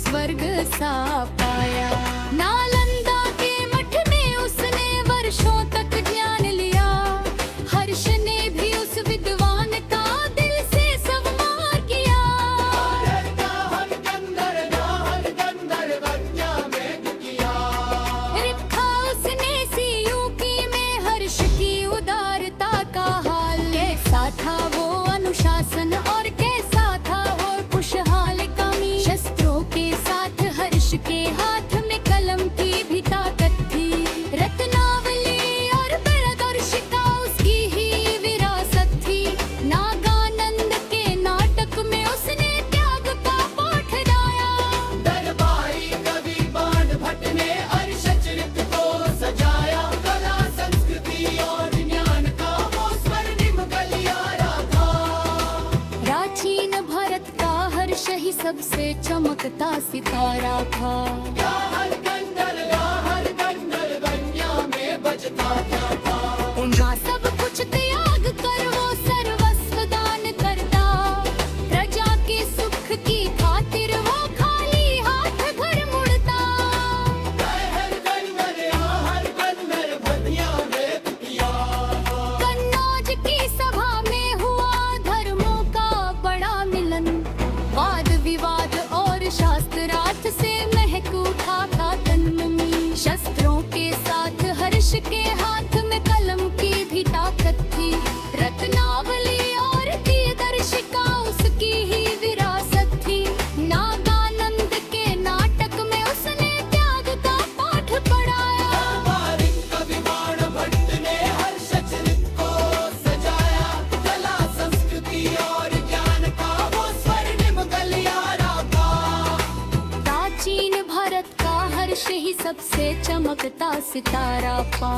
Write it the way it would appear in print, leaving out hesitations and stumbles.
स्वर्ग सा पाया। नालंदा के मठ में उसने वर्षों तक ज्ञान लिया। हर्ष ने भी उस विद्वान का दिल से सम्मान किया। लिखा उसने सीयूकी में हर्ष की उदारता का हाल। कैसा था वो अनुशासन और कैसा था वो खुशहाल कामी। शस्त्रों के साथ हर्ष के हाथ में कलम की भी ताकत थी। रत्नावली और पारदर्शिता उसकी ही विरासत थी। नागानंद के नाटक में उसने त्याग का पाठ गाया। दरबारी कवि बाण भट्ट ने अर्षचरित को सजाया। कला संस्कृति और ज्ञान का वो स्वर्णिम गलियारा था। प्राचीन भारत का हर्ष ही सबसे चमकता सितारा था। या हर कंडल गन्या में बजता क्या था। उनका सब कुछ त्याग कर वो सर्वस्व दान करता। प्रजा के सुख की खातिर वो खाली हाथ घर मुड़ता। हर कंडल भदिया में किया। कन्नौज की सभा में हुआ धर्मों का बड़ा मिलन। वाद विवाद और शास्त्रार्थ से महक उठा था तन मन। शस्त्रों के साथ हर्ष के हाथ में कलम की भी ताकत थी। रत्नावली और प्रियदर्शिका उसकी ही विरासत थी। नागानंद के नाटक में उसने त्याग का पाठ पढ़ाया। दरबारी कवि बाण भट्ट ने हर्षचरित को सजाया। कला संस्कृति और ज्ञान का वो स्वर्णिम गलियारा था। प्राचीन भारत का हर्ष ही सबसे चमकता सितारा पा।